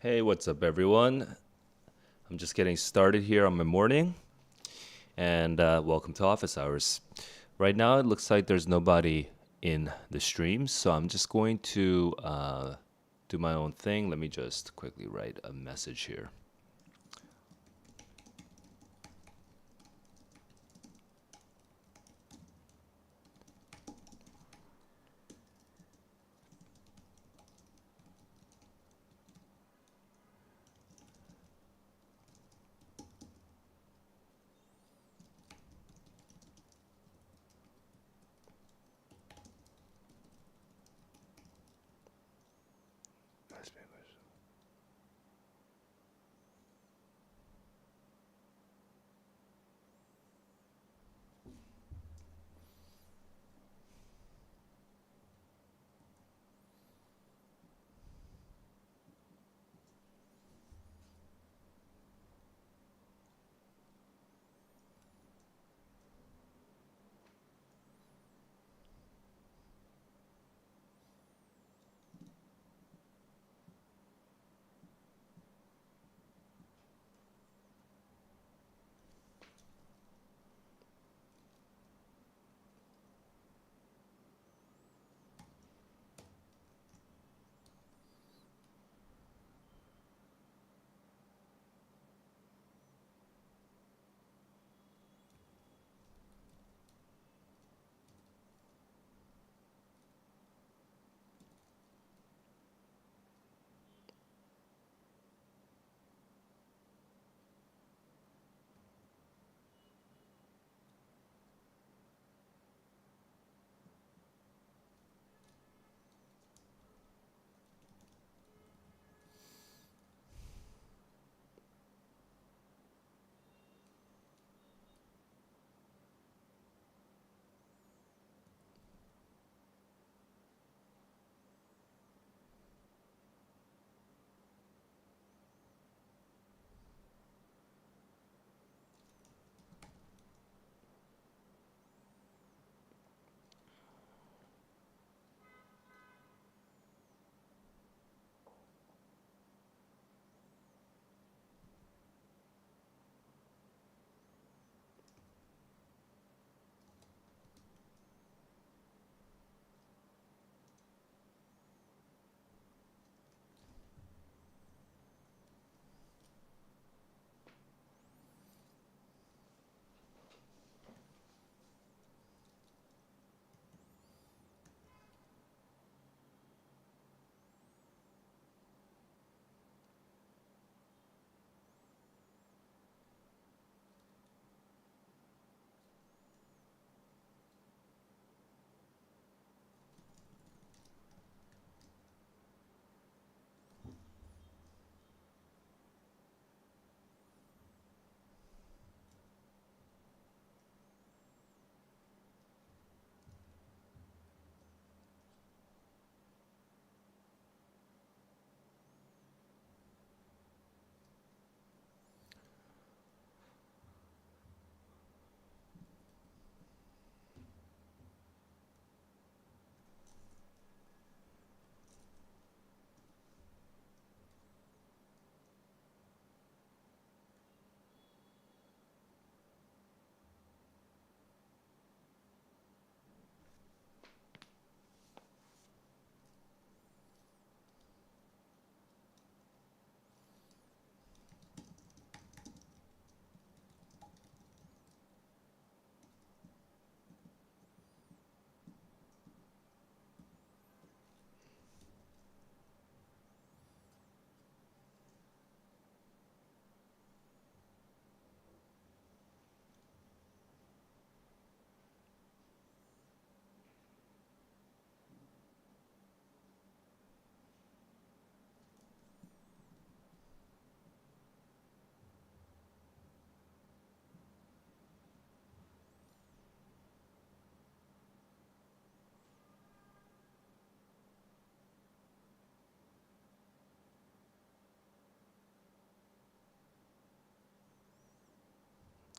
Hey, what's up, everyone? I'm just getting started here on my morning, and welcome to Office Hours. Right now, it looks like there's nobody in the stream, so I'm just going to do my own thing. Let me just quickly write a message here.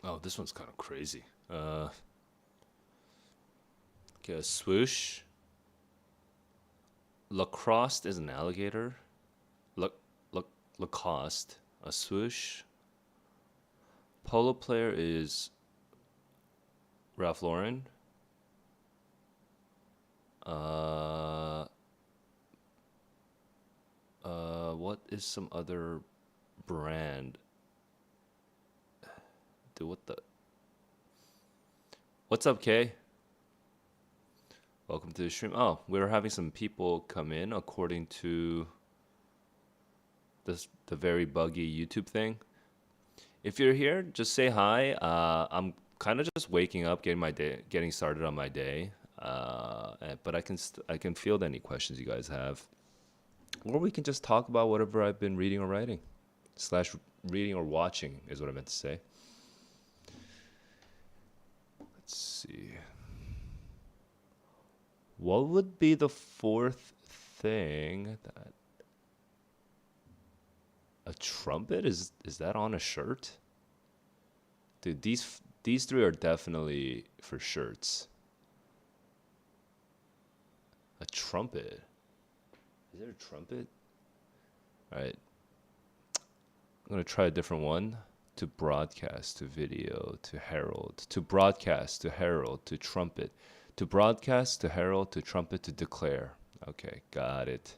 Oh, this one's kind of crazy. Okay, a swoosh. Lacrosse is an alligator. La, la, Lacoste. A swoosh. Polo player is Ralph Lauren. Uh, what is some other brand? Dude, what the? What's up, Kay? Welcome to the stream. Oh, we're having some people come in according to the very buggy YouTube thing. If you're here, just say hi. I'm kind of just waking up, getting started on my day. But I can field any questions you guys have, or we can just talk about whatever I've been reading or writing, slash reading or watching is what I meant to say. Let's see. What would be the fourth thing that a trumpet is that on a shirt? Dude, these three are definitely for shirts. A trumpet. Is there a trumpet? All right. I'm going to try a different one. To broadcast, to video, to herald, to broadcast, to herald, to trumpet, to broadcast, to herald, to trumpet, to declare. Okay, got it.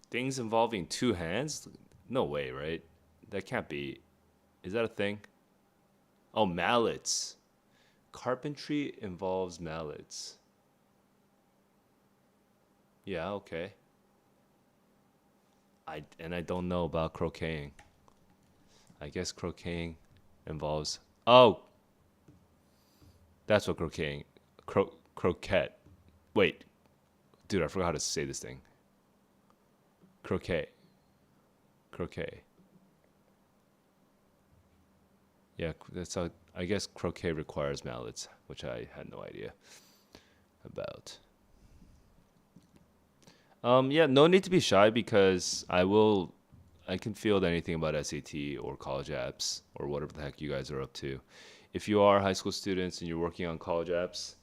Things involving two hands? No way, right? That can't be. Is that a thing? Oh, mallets. Carpentry involves mallets. Yeah, okay. I don't know about croqueting. I guess croqueting involves. Oh, that's what croqueting. Croquette. Wait, dude, I forgot how to say this thing. Croquet. Croquet. Yeah, that's how. I guess croquet requires mallets, which I had no idea about. Yeah, no need to be shy because I can field anything about SAT or college apps or whatever the heck you guys are up to. If you are high school students and you're working on college apps,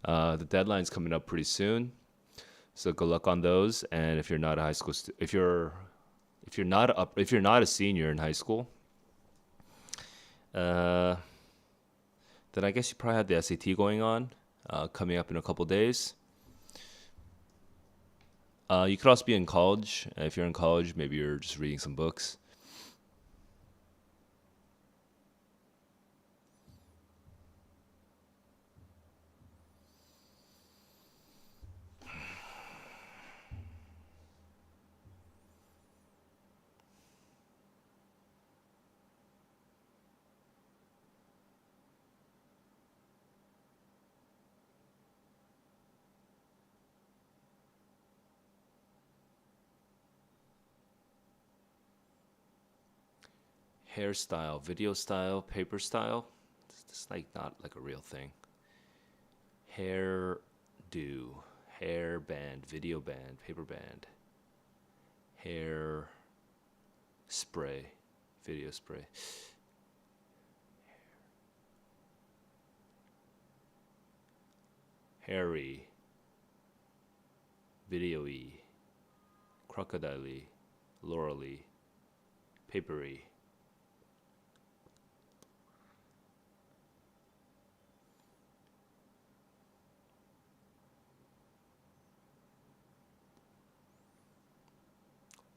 the deadline's coming up pretty soon. So good luck on those. And if you're not a high school, if you're not a senior in high school, uh, then I guess you probably have the SAT going on, coming up in a couple days. You could also be in college. If you're in college, maybe you're just reading some books. Hairstyle, video style, paper style. It's like not like a real thing. Hair do, hair band, video band, paper band, hair spray, video spray. Hairy, video-y, crocodile-y, laurel-y, papery.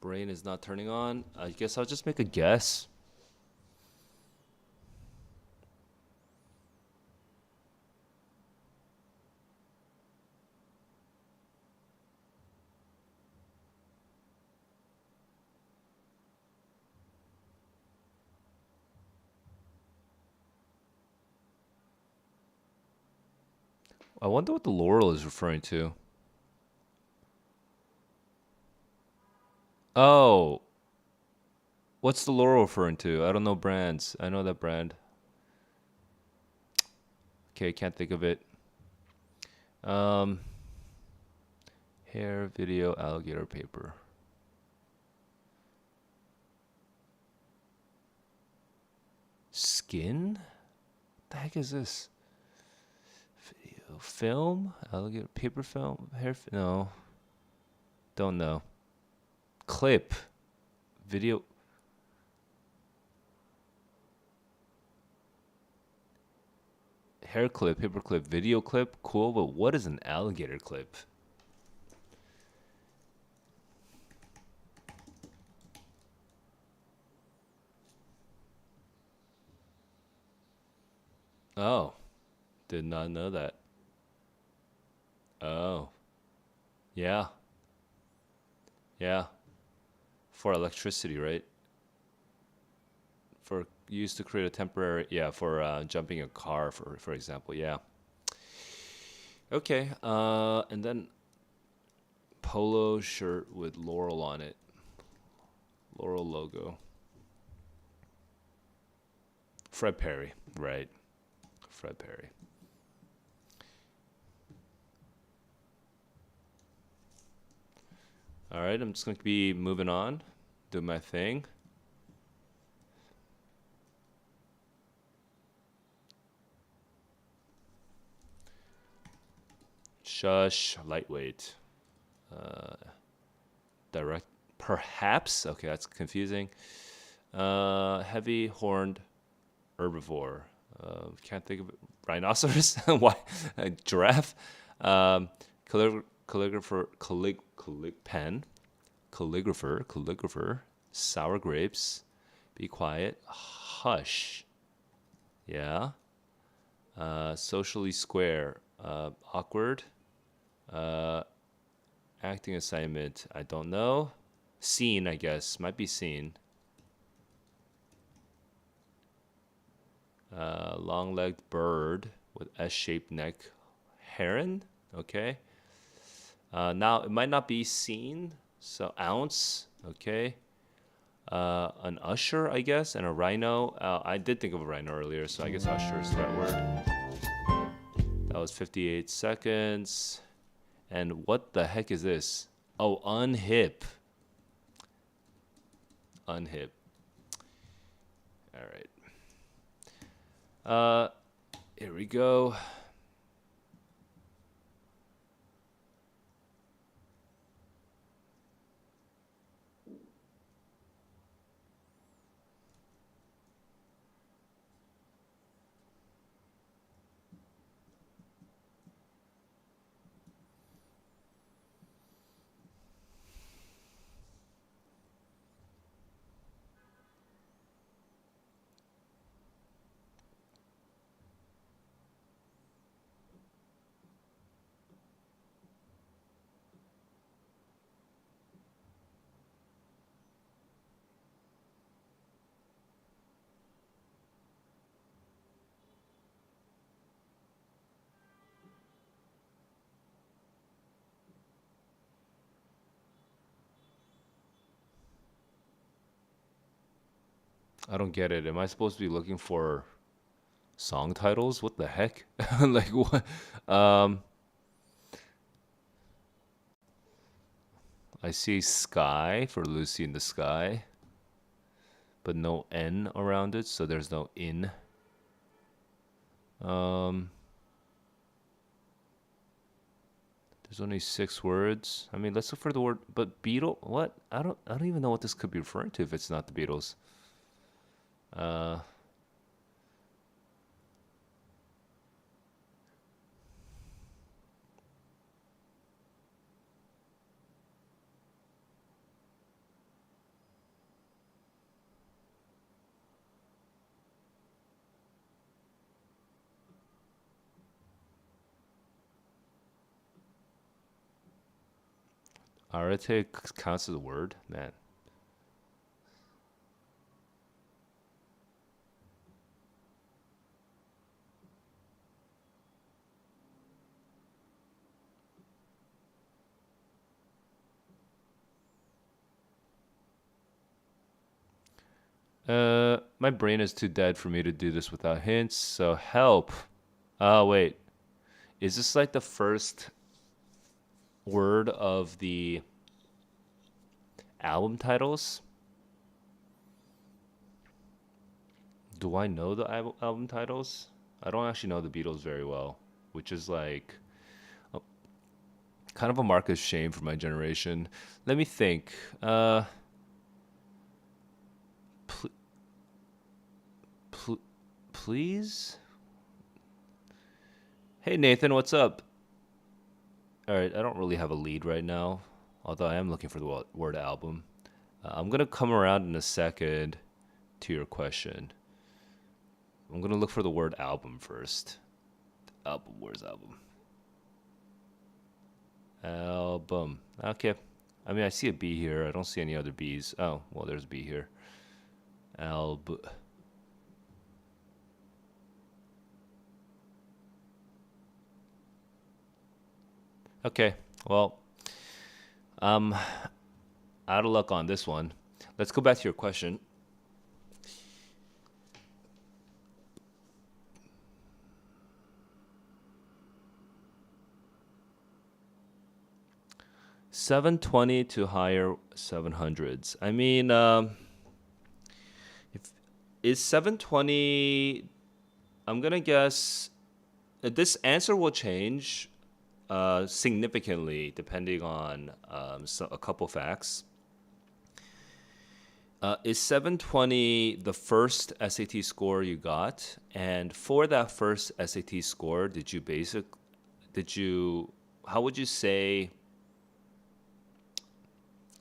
Brain is not turning on. I guess I'll just make a guess. I wonder what the laurel is referring to. Oh, What's the Laurel referring to? I don't know brands. I know that brand. Okay, can't think of it. Um, hair, video, alligator paper. Skin? What the heck is this? Video, film, alligator paper film, no, don't know. Clip, video. Hair clip, paper clip, video clip, cool, but what is an alligator clip? Oh, did not know that. Oh, yeah, yeah. For electricity, right? For used to create a temporary, yeah, for jumping a car, for example, yeah. Okay, and then polo shirt with Laurel on it. Laurel logo. Fred Perry, right? Fred Perry. All right, I'm just going to be moving on, do my thing. Shush, lightweight. Direct, perhaps. Okay, that's confusing. Heavy horned herbivore. Can't think of it. Rhinoceros. Why? Giraffe. Calligrapher. Pen. Calligrapher. Sour grapes. Be quiet. Hush. Yeah. Socially square. Awkward. Acting assignment. I don't know. Scene, I guess. Might be scene. Long-legged bird with S-shaped neck. Heron. Okay. Now it might not be seen. So ounce. Okay. An usher, I guess, and a rhino. I did think of a rhino earlier, so I guess usher is the right word. That was 58 seconds. And what the heck is this? Oh, unhip. Unhip. All right. Here we go. I don't get it. Am I supposed to be looking for song titles? What the heck? Like what? Um, I see Sky for Lucy in the Sky, but no N around it, so there's no in. Um, there's only 6 words. I mean, let's look for the word. But Beatle? What? I don't even know what this could be referring to if it's not the Beatles. Uh, Arete counts as a word, man. My brain is too dead for me to do this without hints, so help. Oh, wait. Is this like the first word of the album titles? Do I know the album titles? I don't actually know the Beatles very well, which is like kind of a mark of shame for my generation. Let me think. Pl- pl- please? Hey Nathan, what's up? All right, I don't really have a lead right now, although I am looking for the word album. I'm gonna come around in a second to your question. I'm gonna look for the word album first. Album, where's album? Album. Okay. I mean, I see a B here. I don't see any other B's. Oh, well, there's a B here. Album. Okay. Well, I'm out of luck on this one. Let's go back to your question. 720 to higher 700s. I mean, if is 720, I'm gonna guess this answer will change significantly depending on a couple facts. Is 720 the first SAT score you got? And for that first SAT score, did you, how would you say,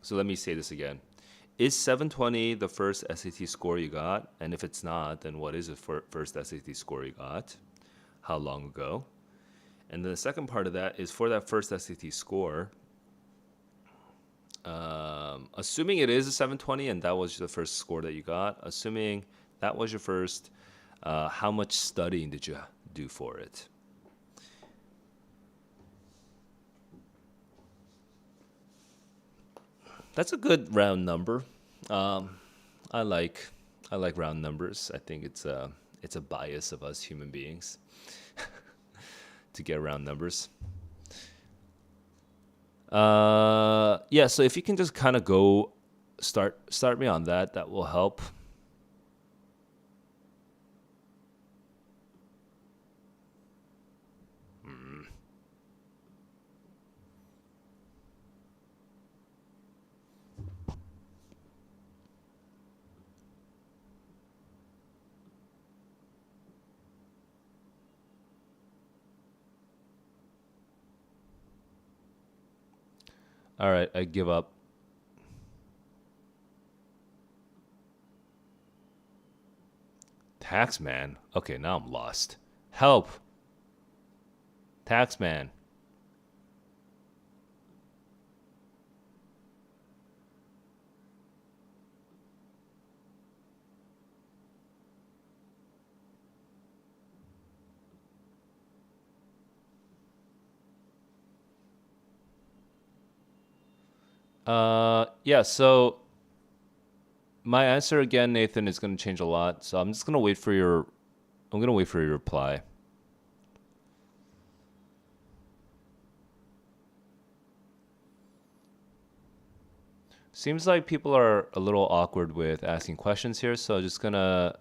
so let me say this again. Is 720 the first SAT score you got? And if it's not, then what is the first SAT score you got? How long ago? And then the second part of that is for that first SAT score, assuming it is a 720 and that was the first score that you got, assuming that was your first, how much studying did you do for it? That's a good round number. Um, I like I like round numbers. I think it's a bias of us human beings to get round numbers. Yeah. So if you can just kind of go start me on that, that will help. All right, I give up. Taxman. Okay, now I'm lost. Help, Taxman. Yeah. So my answer again, Nathan, is going to change a lot. So I'm just going to wait for your. I'm going to wait for your reply. Seems like people are a little awkward with asking questions here, so I'm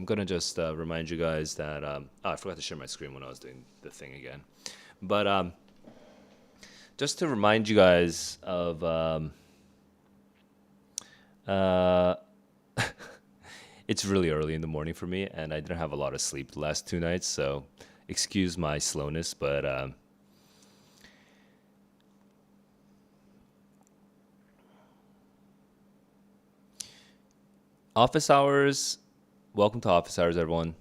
gonna just remind you guys that oh, I forgot to share my screen when I was doing the thing again. But just to remind you guys of uh, it's really early in the morning for me, and I didn't have a lot of sleep the last 2 nights, so excuse my slowness. But office hours, welcome to office hours, everyone.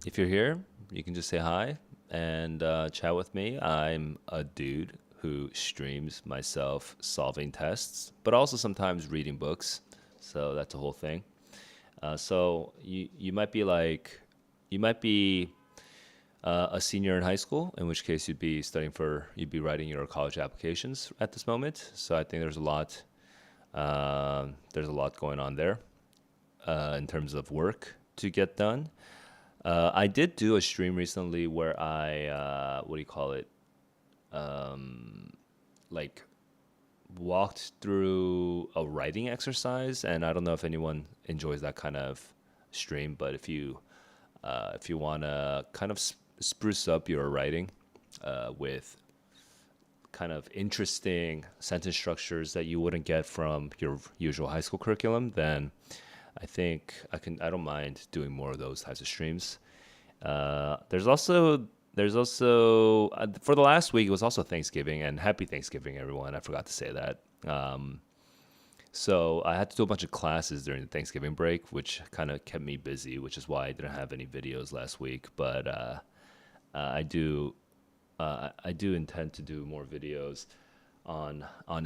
If you're here, you can just say hi and chat with me. I'm a dude who streams myself solving tests, but also sometimes reading books. So that's a whole thing. So you might be like, you might be a senior in high school, in which case you'd be writing your college applications at this moment. So I think there's a lot going on there. in terms of work to get done. I did do a stream recently where I what do you call it? Like walked through a writing exercise, and I don't know if anyone enjoys that kind of stream, but if you want to kind of spruce up your writing with kind of interesting sentence structures that you wouldn't get from your usual high school curriculum, then I think I don't mind doing more of those types of streams. There's also for the last week it was also Thanksgiving, and happy Thanksgiving everyone. I forgot to say that. So I had to do a bunch of classes during the Thanksgiving break, which kind of kept me busy, which is why I didn't have any videos last week. But I do I do intend to do more videos on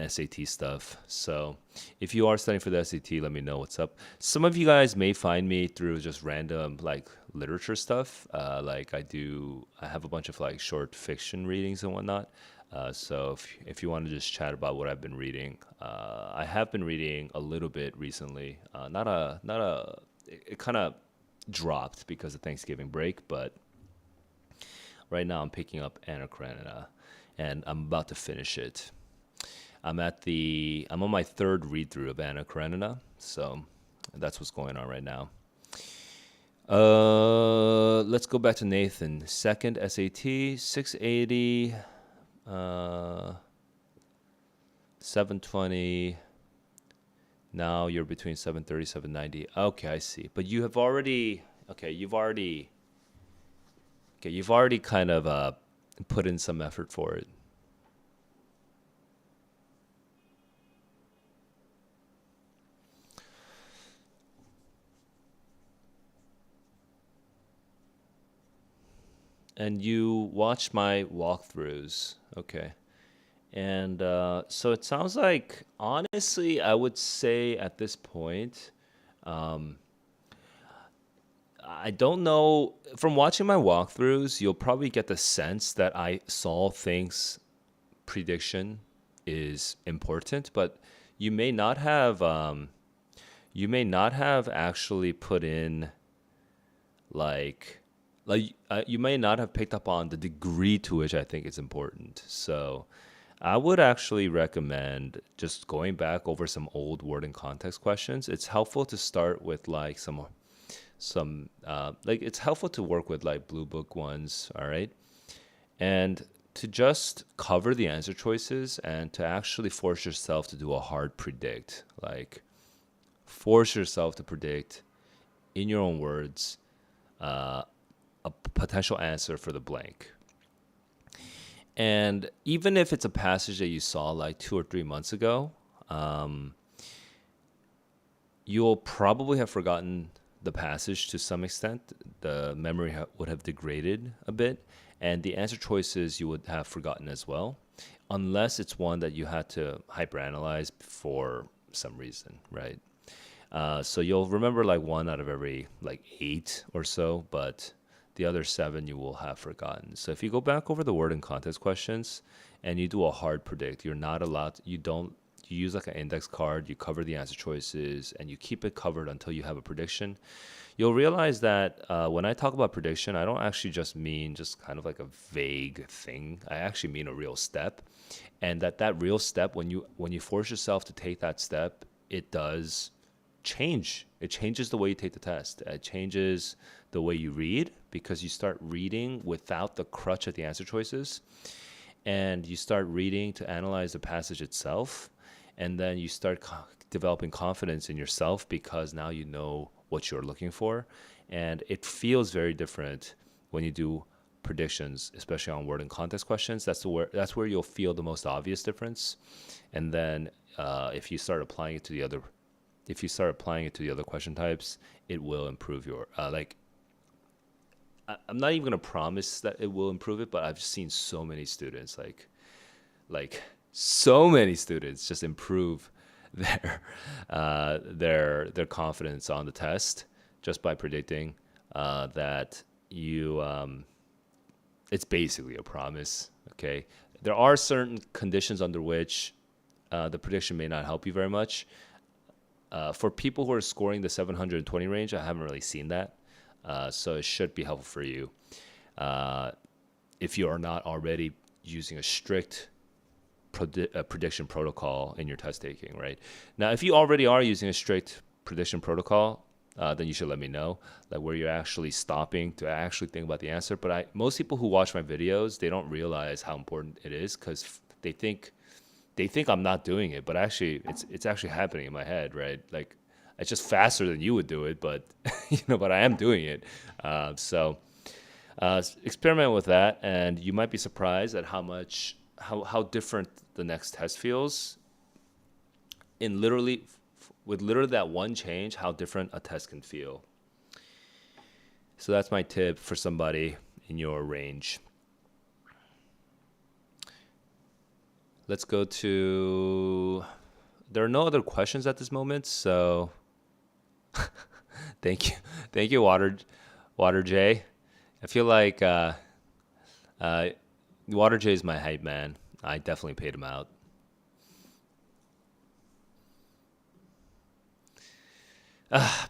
SAT stuff. So if you are studying for the SAT, let me know what's up. Some of you guys may find me through just random like literature stuff. Like I have a bunch of like short fiction readings and whatnot. So if you want to just chat about what I've been reading, I have been reading a little bit recently. It kind of dropped because of Thanksgiving break, but right now I'm picking up Anna Karenina, and I'm about to finish it. I'm on my third read through of Anna Karenina, so that's what's going on right now. Let's go back to Nathan. Second SAT, 680, 720. Now you're between 730, 790. Okay, I see. But you've already kind of put in some effort for it. And you watch my walkthroughs. Okay. And so it sounds like, honestly, I would say at this point, I don't know. From watching my walkthroughs, you'll probably get the sense that I saw things prediction is important, but you may not have actually put in like you may not have picked up on the degree to which I think it's important. So I would actually recommend just going back over some old word and context questions. It's helpful to start with like some like it's helpful to work with like blue book ones, all right? And to just cover the answer choices and to actually force yourself to do a hard predict. Like force yourself to predict in your own words a potential answer for the blank. And even if it's a passage that you saw like 2 or 3 months ago, you'll probably have forgotten the passage to some extent. The memory would have degraded a bit, and the answer choices you would have forgotten as well, unless it's one that you had to hyperanalyze for some reason, right? So you'll remember like 1 out of every like 8 or so, but the other 7 you will have forgotten. So if you go back over the word and context questions and you do a hard predict, you're not allowed, you use like an index card, you cover the answer choices, and you keep it covered until you have a prediction. You'll realize that when I talk about prediction, I don't actually just mean just kind of like a vague thing. I actually mean a real step. And that real step, when you force yourself to take that step, it does change. It changes the way you take the test. It changes the way you read, because you start reading without the crutch of the answer choices, and you start reading to analyze the passage itself, and then you start developing confidence in yourself because now you know what you're looking for, and it feels very different when you do predictions, especially on word and context questions. That's where you'll feel the most obvious difference, and then if you start applying it to the other question types, it will improve your I'm not even gonna promise that it will improve it, but I've seen so many students so many students just improve their confidence on the test just by predicting that you it's basically a promise. Okay, there are certain conditions under which the prediction may not help you very much. For people who are scoring the 720 range, I haven't really seen that. So it should be helpful for you if you are not already using a strict prediction protocol in your test taking, right? Now, if you already are using a strict prediction protocol, then you should let me know, like where you're actually stopping to actually think about the answer. But most people who watch my videos, they don't realize how important it is because they think I'm not doing it, but actually it's actually happening in my head, right? Like it's just faster than you would do it, but but I am doing it. So experiment with that, and you might be surprised at how different the next test feels. In literally with literally that one change, how different a test can feel. So that's my tip for somebody in your range. Let's go to. There are no other questions at this moment, so thank you, Water J. I feel like uh, Water J is my hype man. I definitely paid him out.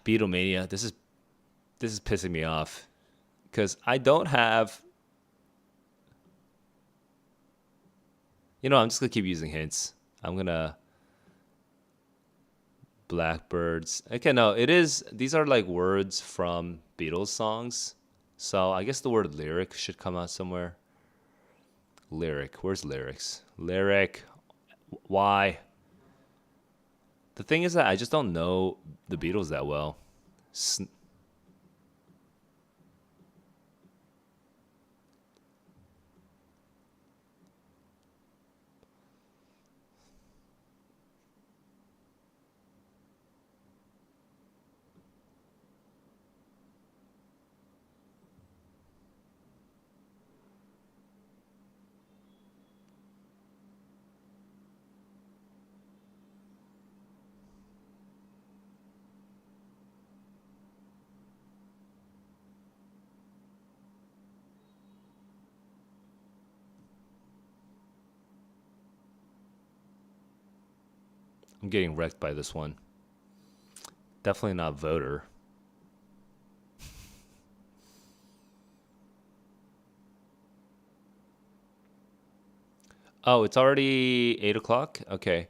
Beatlemania. This is pissing me off because I don't have. I'm just gonna keep using hints. I'm gonna Blackbirds. Okay, no, it is. These are like words from Beatles songs, so I guess the word lyric should come out somewhere. Lyric. Where's lyrics? Lyric. Why? The thing is that I just don't know the Beatles that well. I'm getting wrecked by this one. Definitely not voter. Oh, it's already 8 o'clock. Okay.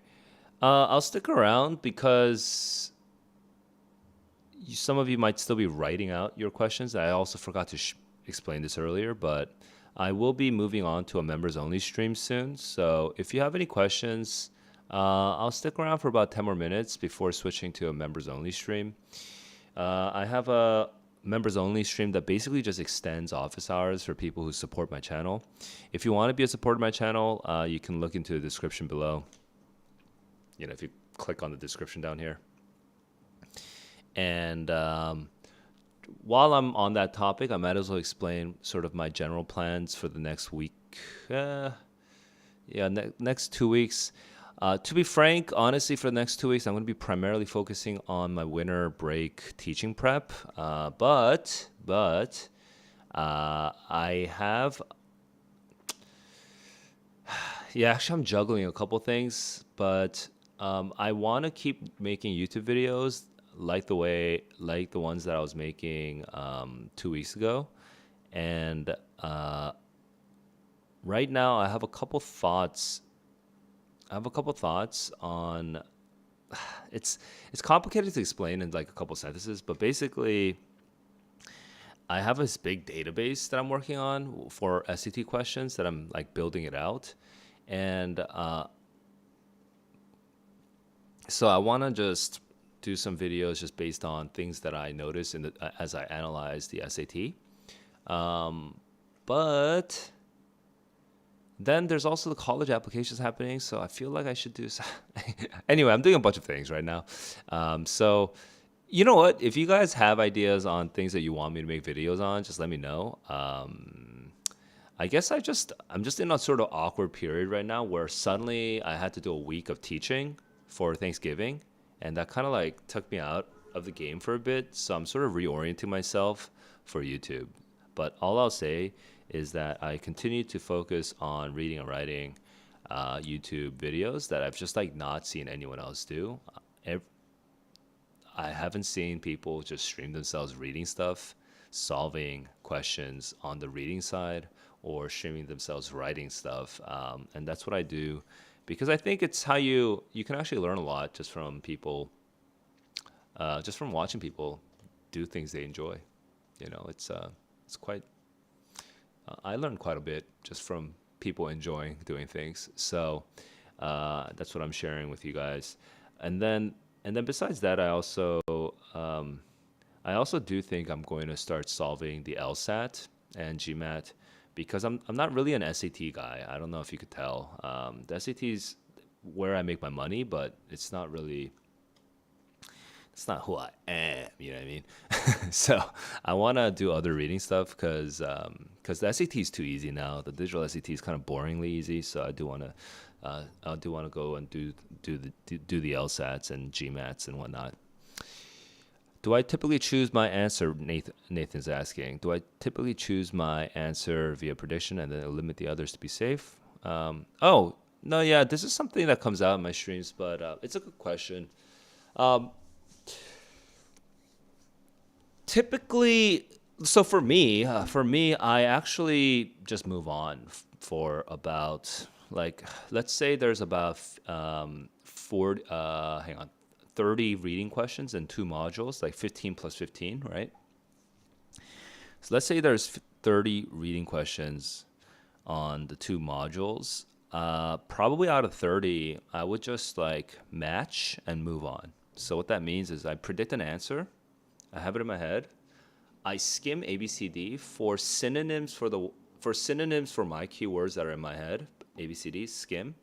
I'll stick around because some of you might still be writing out your questions. I also forgot to explain this earlier, but I will be moving on to a members only stream soon. So if you have any questions, I'll stick around for about 10 more minutes before switching to a members only stream. I have a members only stream that basically just extends office hours for people who support my channel. If you want to be a supporter of my channel, you can look into the description below. If you click on the description down here. And while I'm on that topic, I might as well explain sort of my general plans for the next week. Next 2 weeks. To be frank, honestly, for the next 2 weeks, I'm going to be primarily focusing on my winter break teaching prep. But I have, actually, I'm juggling a couple things, but I want to keep making YouTube videos like the ones that I was making 2 weeks ago, and right now I have a couple thoughts. On it's complicated to explain in like a couple sentences, but basically I have this big database that I'm working on for SAT questions that I'm like building it out, and so I want to just do some videos just based on things that I notice as I analyze the SAT. But then there's also the college applications happening, so I feel like I should do anyway, I'm doing a bunch of things right now. So you know what? If you guys have ideas on things that you want me to make videos on, just let me know. I guess I'm just in a sort of awkward period right now where suddenly I had to do a week of teaching for Thanksgiving, and that kind of like took me out of the game for a bit. So I'm sort of reorienting myself for YouTube. But all I'll say is that I continue to focus on reading and writing YouTube videos that I've just like not seen anyone else do. I haven't seen people just stream themselves reading stuff, solving questions on the reading side, or streaming themselves writing stuff. And that's what I do because I think it's how you can actually learn a lot just from watching people do things they enjoy. It's quite. I learned quite a bit just from people enjoying doing things. So that's what I'm sharing with you guys. And then besides that, I also do think I'm going to start solving the LSAT and GMAT because I'm not really an SAT guy. I don't know if you could tell. The SAT is where I make my money, but it's not who I am. You know what I mean? So I want to do other reading stuff because the SAT is too easy now. The digital SAT is kind of boringly easy. So I do want to go and do the LSATs and GMATs and whatnot. Do I typically choose my answer? Nathan's asking. Do I typically choose my answer via prediction and then limit the others to be safe? Oh no, yeah, this is something that comes out in my streams, but it's a good question. Um, Typically, so for me, I actually just move on for about like let's say there's about 30 reading questions and two modules, like 15 plus 15, right? So let's say there's 30 reading questions on the two modules. Probably out of 30, I would just like match and move on. So what that means is I predict an answer, I have it in my head. I skim ABCD for synonyms for my keywords that are in my head. ABCD skim.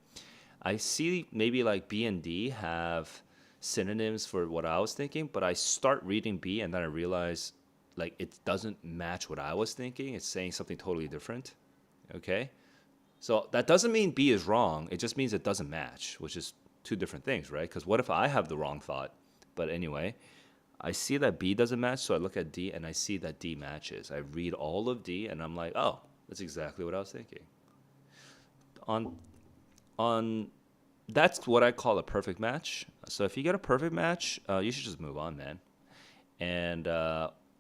I see maybe like B and D have synonyms for what I was thinking, but I start reading B and then I realize like it doesn't match what I was thinking. It's saying something totally different. Okay? So that doesn't mean B is wrong. It just means it doesn't match, which is two different things, right? Because what if I have the wrong thought? But anyway, I see that B doesn't match, so I look at D and I see that D matches. I read all of D and I'm like, oh, that's exactly what I was thinking. On on That's what I call a perfect match. So if you get a perfect match, you should just move on, man. And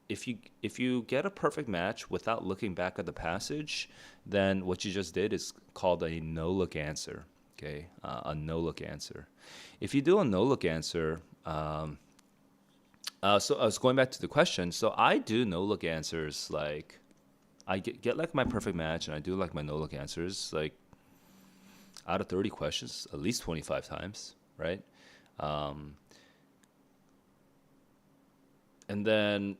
if you get a perfect match without looking back at the passage, then what you just did is called a no look answer. Okay, a no look answer. If you do a no look answer, so I was going back to the question. So I do no look answers like I get like my perfect match, and I do like my no look answers like out of 30 questions, at least 25 times, right? Um, and then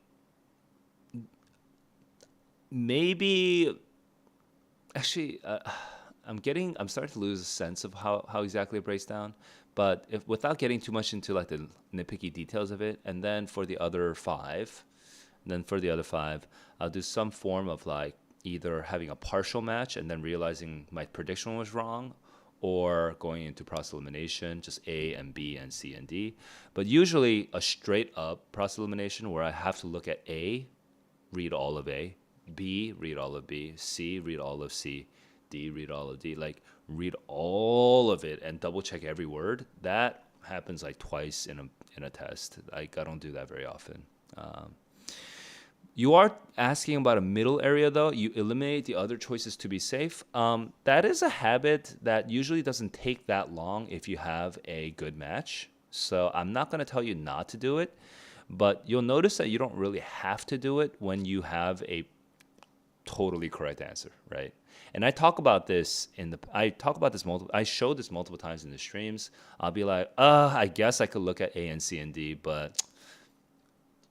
maybe actually I'm starting to lose a sense of how exactly it breaks down, but if without getting too much into like the nitpicky details of it. And then for the other five, I'll do some form of like either having a partial match and then realizing my prediction was wrong, or going into process elimination, just A and B and C and D. But usually a straight up process elimination where I have to look at A, read all of A, B, read all of B, C, read all of C, D, read all of D. Like read all of it and double check every word. That happens like twice in a test. Like I don't do that very often. Um, you are asking about a middle area though. You eliminate the other choices to be safe. That is a habit that usually doesn't take that long if you have a good match. So I'm not going to tell you not to do it, but you'll notice that you don't really have to do it when you have a totally correct answer, right? And I talk about this multiple, I showed this multiple times in the streams. I'll be like, I guess I could look at A and C and D, but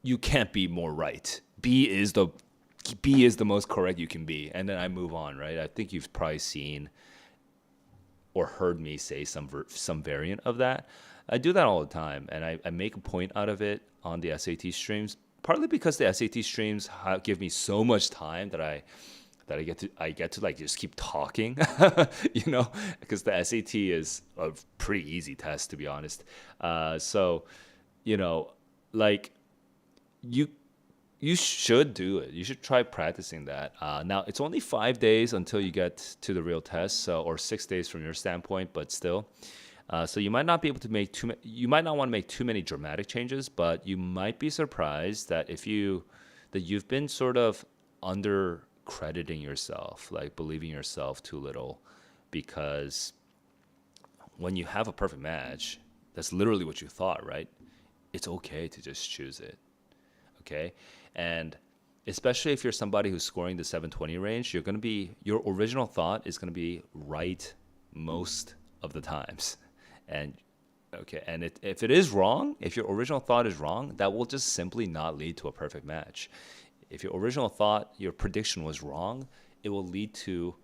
you can't be more right. B is the most correct you can be, and then I move on, right? I think you've probably seen or heard me say some variant of that. I do that all the time, and I make a point out of it on the SAT streams. Partly because the SAT streams give me so much time that I get to like just keep talking, because the SAT is a pretty easy test to be honest. So, you know, like you you should do it. You should try practicing that. Now it's only 5 days until you get to the real test, so or 6 days from your standpoint, but still. So you might not be able to make you might not want to make too many dramatic changes, but you might be surprised that you've been sort of under crediting yourself, like believing yourself too little, because when you have a perfect match, that's literally what you thought, right? It's okay to just choose it, okay? And especially if you're somebody who's scoring the 720 range, your original thought is going to be right most of the times. And okay, and if it is wrong, if your original thought is wrong, that will just simply not lead to a perfect match. If your original thought, your prediction was wrong, it will lead to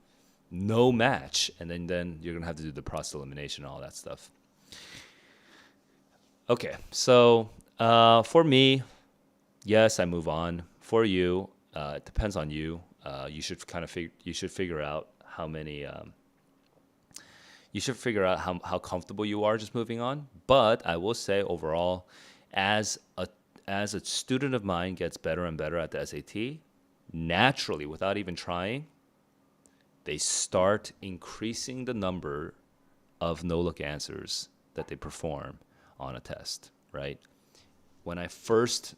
no match, and then you're gonna have to do the process elimination and all that stuff. Okay, so for me, yes, I move on. For you, it depends on you. You should figure out how many. You should figure out how comfortable you are just moving on. But I will say overall, as a student of mine gets better and better at the SAT, naturally, without even trying, they start increasing the number of no-look answers that they perform on a test, right? When I first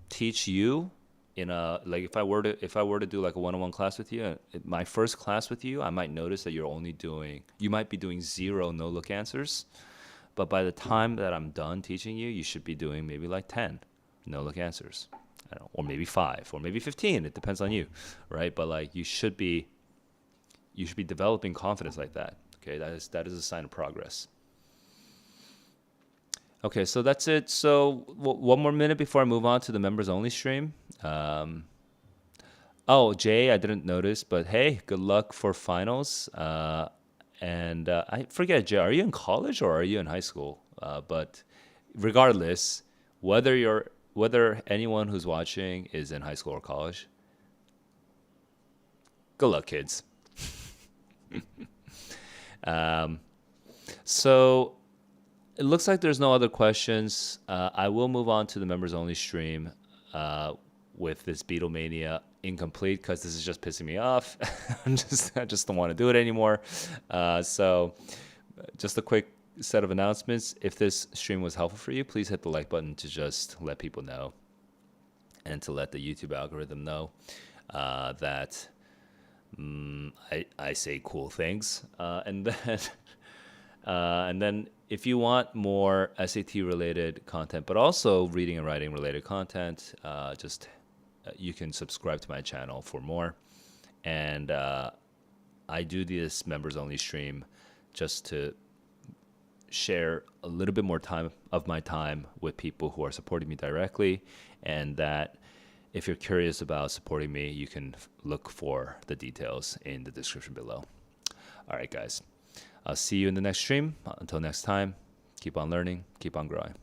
teach you in a like if I were to do like a one-on-one class with you, my first class with you, I might notice that you might be doing 0 no-look answers, but by the time that I'm done teaching you, you should be doing maybe like 10 no-look answers. I don't know, or maybe 5 or maybe 15, it depends on you, right? But like you should be developing confidence like that. Okay, that is a sign of progress. Okay, so that's it. So one more minute before I move on to the members only stream. Oh, Jay, I didn't notice, but hey, good luck for finals. And I forget, Jay, are you in college or are you in high school? But regardless, whether anyone who's watching is in high school or college, good luck, kids. So it looks like there's no other questions. I will move on to the members only stream with this Beatlemania incomplete because this is just pissing me off. I just don't want to do it anymore. So just a quick set of announcements. If this stream was helpful for you, please hit the like button to just let people know and to let the YouTube algorithm know that I say cool things. And then if you want more SAT related content, but also reading and writing related content, you can subscribe to my channel for more. And I do this members only stream just to share a little bit more time of my time with people who are supporting me directly, and that if you're curious about supporting me, you can look for the details in the description below. All right, guys. I'll see you in the next stream. Until next time, keep on learning, keep on growing.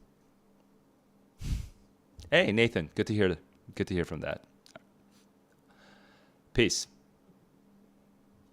Hey, Nathan, good to hear from that. Peace.